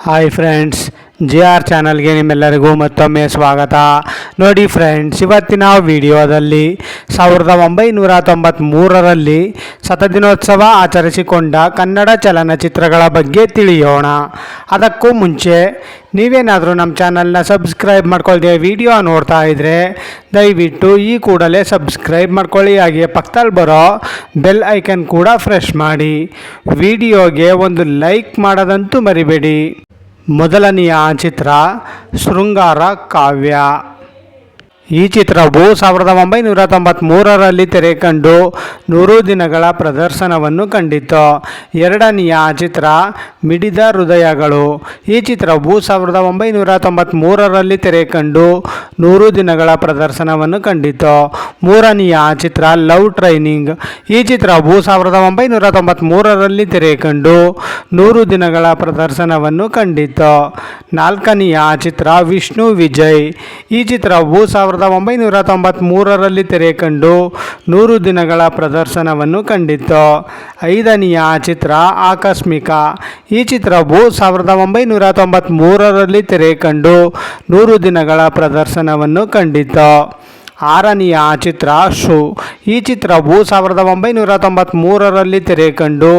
Hi friends, JR ಚಾನಲ್ಗೆ ನಿಮ್ಮೆಲ್ಲರಿಗೂ ಮತ್ತೊಮ್ಮೆ ಸ್ವಾಗತ. ನೋಡಿ ಫ್ರೆಂಡ್ಸ್, ಇವತ್ತಿನ ವಿಡಿಯೋದಲ್ಲಿ 1993ರಲ್ಲಿ ಶತದಿನೋತ್ಸವ ಆಚರಿಸಿಕೊಂಡ ಕನ್ನಡ ಚಲನಚಿತ್ರಗಳ ಬಗ್ಗೆ ತಿಳಿಯೋಣ. ಅದಕ್ಕೂ ಮುಂಚೆ ನೀವೇನಾದರೂ ನಮ್ಮ ಚಾನಲ್ನ ಸಬ್ಸ್ಕ್ರೈಬ್ ಮಾಡ್ಕೊಳ್ಳದೆ ವಿಡಿಯೋ ನೋಡ್ತಾ ಇದ್ದರೆ ದಯವಿಟ್ಟು ಈ ಕೂಡಲೇ ಸಬ್ಸ್ಕ್ರೈಬ್ ಮಾಡ್ಕೊಳ್ಳಿ. ಹಾಗೆ ಪಕ್ಕದಲ್ಲಿ ಬರೋ ಬೆಲ್ ಐಕನ್ ಕೂಡ ಪ್ರೆಸ್ ಮಾಡಿ. ವಿಡಿಯೋಗೆ ಒಂದು ಲೈಕ್ ಮಾಡೋದಂತೂ ಮರಿಬೇಡಿ. ಮೊದಲನೆಯ ಚಿತ್ರ ಶೃಂಗಾರ ಕಾವ್ಯ. ಈ ಚಿತ್ರವು 1993ರಲ್ಲಿ ತೆರೆಕಂಡು 100 ದಿನಗಳ ಪ್ರದರ್ಶನವನ್ನು ಕಂಡಿತು. ಎರಡನೆಯ ಚಿತ್ರ ಮಿಡಿದ ಹೃದಯಗಳು. ಈ ಚಿತ್ರವು 1993ರಲ್ಲಿ ತೆರೆಕಂಡು 100 ದಿನಗಳ ಪ್ರದರ್ಶನವನ್ನು ಕಂಡಿತು. ಮೂರನೆಯ ಚಿತ್ರ ಲವ್ ಟ್ರೈನಿಂಗ್. ಈ ಚಿತ್ರವು 1993ರಲ್ಲಿ ತೆರೆಕಂಡು 100 ದಿನಗಳ ಪ್ರದರ್ಶನವನ್ನು ಕಂಡಿತು. ನಾಲ್ಕನೆಯ ಚಿತ್ರ ವಿಷ್ಣು ವಿಜಯ್. ಈ ಚಿತ್ರವು 1993ರಲ್ಲಿ ತೆರೆಕಂಡು 100 ದಿನಗಳ ಪ್ರದರ್ಶನವನ್ನು ಕಂಡಿತು. ಐದನೆಯ ಚಿತ್ರ ಆಕಸ್ಮಿಕ. ಈ ಚಿತ್ರವು 1993ರಲ್ಲಿ ತೆರೆಕಂಡು 100 ದಿನಗಳ ಪ್ರದರ್ಶನವನ್ನು ಕಂಡಿತು. ಆರನೆಯ ಚಿತ್ರ ಶೂ. ಈ ಚಿತ್ರವು 1993ರಲ್ಲಿ ತೆರೆಕಂಡು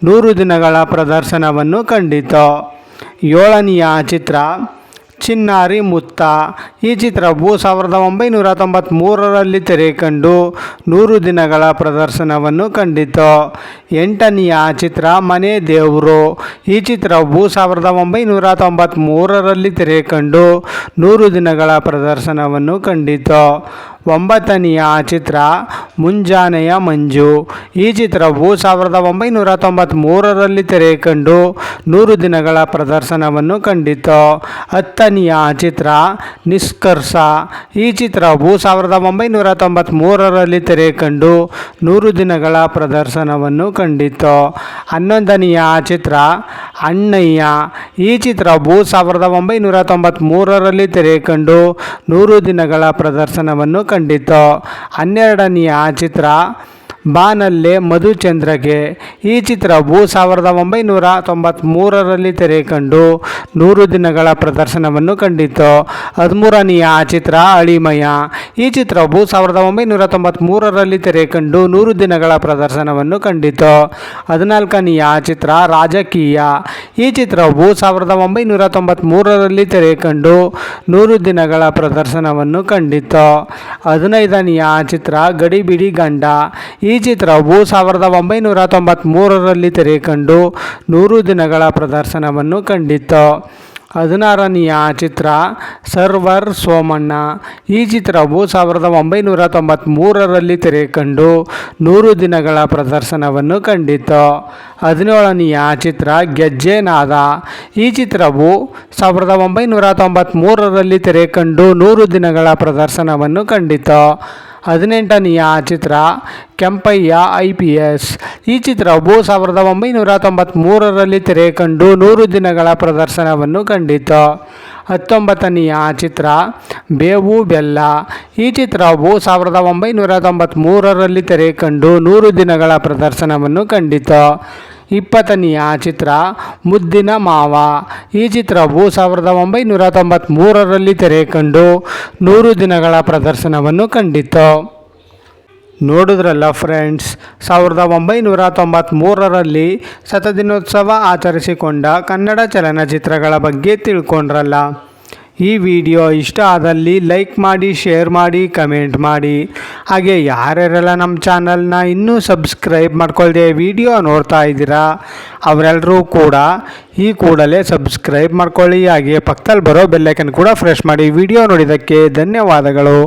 100 ದಿನಗಳ ಪ್ರದರ್ಶನವನ್ನು ಕಂಡಿತು. ಏಳನೆಯ ಚಿತ್ರ ಚಿನ್ನಾರಿ ಮುತ್ತ. ಈ ಚಿತ್ರವು 1993ರಲ್ಲಿ ತೆರೆಕಂಡು 100 ದಿನಗಳ ಪ್ರದರ್ಶನವನ್ನು ಕಂಡಿತು. ಎಂಟನೆಯ ಚಿತ್ರ ಮನೆ ದೇವರು. ಈ ಚಿತ್ರವು 1993ರಲ್ಲಿ ತೆರೆಕಂಡು 100 ದಿನಗಳ ಪ್ರದರ್ಶನವನ್ನು ಕಂಡಿತು. ಒಂಬತ್ತನೆಯ ಚಿತ್ರ ಮುಂಜಾನೆಯ ಮಂಜು. ಈ ಚಿತ್ರವು 1993ರಲ್ಲಿ ತೆರೆಕಂಡು 100 ದಿನಗಳ ಪ್ರದರ್ಶನವನ್ನು ಕಂಡಿತು. ಹತ್ತನೆಯ ಚಿತ್ರ ನಿಷ್ಕರ್ಷ. ಈ ಚಿತ್ರವು 1993ರಲ್ಲಿ ತೆರೆಕಂಡು 100 ದಿನಗಳ ಪ್ರದರ್ಶನವನ್ನು ಕಂಡಿತು. ಹನ್ನೊಂದನೆಯ ಚಿತ್ರ ಅಣ್ಣಯ್ಯ. ಈ ಚಿತ್ರವು 1993ರಲ್ಲಿ ತೆರೆಕಂಡು 100 ದಿನಗಳ ಪ್ರದರ್ಶನವನ್ನು ಕಂಡಿತು. ಹನ್ನೆರಡನೆಯ ಚಿತ್ರ ಬಾನಲ್ಲೆ ಮಧುಚಂದ್ರಗೆ. ಈ ಚಿತ್ರವು 1993ರಲ್ಲಿ ತೆರೆಕಂಡು 100 ದಿನಗಳ ಪ್ರದರ್ಶನವನ್ನು ಕಂಡಿತು. ಹದಿಮೂರನೆಯ ಚಿತ್ರ ಅಳಿಮಯ. ಈ ಚಿತ್ರವು 1993ರಲ್ಲಿ ತೆರೆಕಂಡು 100 ದಿನಗಳ ಪ್ರದರ್ಶನವನ್ನು ಕಂಡಿತು. ಹದಿನಾಲ್ಕನೆಯ ಚಿತ್ರ ರಾಜಕೀಯ. ಈ ಚಿತ್ರವು 1993ರಲ್ಲಿ ತೆರೆಕಂಡು 100 ದಿನಗಳ ಪ್ರದರ್ಶನವನ್ನು ಕಂಡಿತು. ಹದಿನೈದನೆಯ ಚಿತ್ರ ಗಡಿಬಿಡಿ ಗಂಡ. ಈ ಚಿತ್ರವು 1993ರಲ್ಲಿ ತೆರೆಕಂಡು 100 ದಿನಗಳ ಪ್ರದರ್ಶನವನ್ನು ಕಂಡಿತು. ಹದಿನಾರನೆಯ ಚಿತ್ರ ಸರ್ವರ್ ಸೋಮಣ್ಣ. ಈ ಚಿತ್ರವು 1993ರಲ್ಲಿ ತೆರೆಕಂಡು 100 ದಿನಗಳ ಪ್ರದರ್ಶನವನ್ನು ಕಂಡಿತು. ಹದಿನೇಳನೆಯ ಚಿತ್ರ ಗೆಜ್ಜೆನಾದ. ಈ ಚಿತ್ರವು 1993ರಲ್ಲಿ ತೆರೆಕಂಡು 100 ದಿನಗಳ ಪ್ರದರ್ಶನವನ್ನು ಕಂಡಿತು. ಹದಿನೆಂಟನೆಯ ಚಿತ್ರ ಕೆಂಪಯ್ಯ IPS. ಈ ಚಿತ್ರವು 1993ರಲ್ಲಿ ತೆರೆಕಂಡು 100 ದಿನಗಳ ಪ್ರದರ್ಶನವನ್ನು ಕಂಡಿತು. ಹತ್ತೊಂಬತ್ತನೆಯ ಚಿತ್ರ ಬೇವು ಬೆಲ್ಲ. ಈ ಚಿತ್ರವು 1993ರಲ್ಲಿ ತೆರೆಕಂಡು 100 ದಿನಗಳ ಪ್ರದರ್ಶನವನ್ನು ಕಂಡಿತು. ಇಪ್ಪತ್ತನೆಯ ಚಿತ್ರ ಮುದ್ದಿನ ಮಾವ. ಈ ಚಿತ್ರವು 1993ರಲ್ಲಿ ತೆರೆಕಂಡು 100 ದಿನಗಳ ಪ್ರದರ್ಶನವನ್ನು ಕಂಡಿತು. ನೋಡಿದ್ರಲ್ಲ ಫ್ರೆಂಡ್ಸ್, 1993ರಲ್ಲಿ ಶತದಿನೋತ್ಸವ ಆಚರಿಸಿಕೊಂಡ ಕನ್ನಡ ಚಲನಚಿತ್ರಗಳ ಬಗ್ಗೆ ತಿಳ್ಕೊಂಡ್ರಲ್ಲ. ಈ ವಿಡಿಯೋ ಇಷ್ಟ ಆದಲ್ಲಿ ಲೈಕ್ ಮಾಡಿ, ಶೇರ್ ಮಾಡಿ, ಕಮೆಂಟ್ ಮಾಡಿ. ಹಾಗೆ ಯಾರ್ಯಾರೆಲ್ಲ ನಮ್ಮ ಚಾನಲ್ನ ಇನ್ನೂ ಸಬ್ಸ್ಕ್ರೈಬ್ ಮಾಡ್ಕೊಳ್ದೆ ವಿಡಿಯೋ ನೋಡ್ತಾ ಇದ್ದೀರಾ ಅವರೆಲ್ಲರೂ ಕೂಡ ಈ ಕೂಡಲೇ ಸಬ್ಸ್ಕ್ರೈಬ್ ಮಾಡ್ಕೊಳ್ಳಿ. ಹಾಗೆ ಪಕ್ಕದಲ್ಲಿ ಬರೋ ಬೆಲ್ಲೈಕನ್ ಕೂಡ ಪ್ರೆಸ್ ಮಾಡಿ. ವಿಡಿಯೋ ನೋಡಿದ್ದಕ್ಕೆ ಧನ್ಯವಾದಗಳು.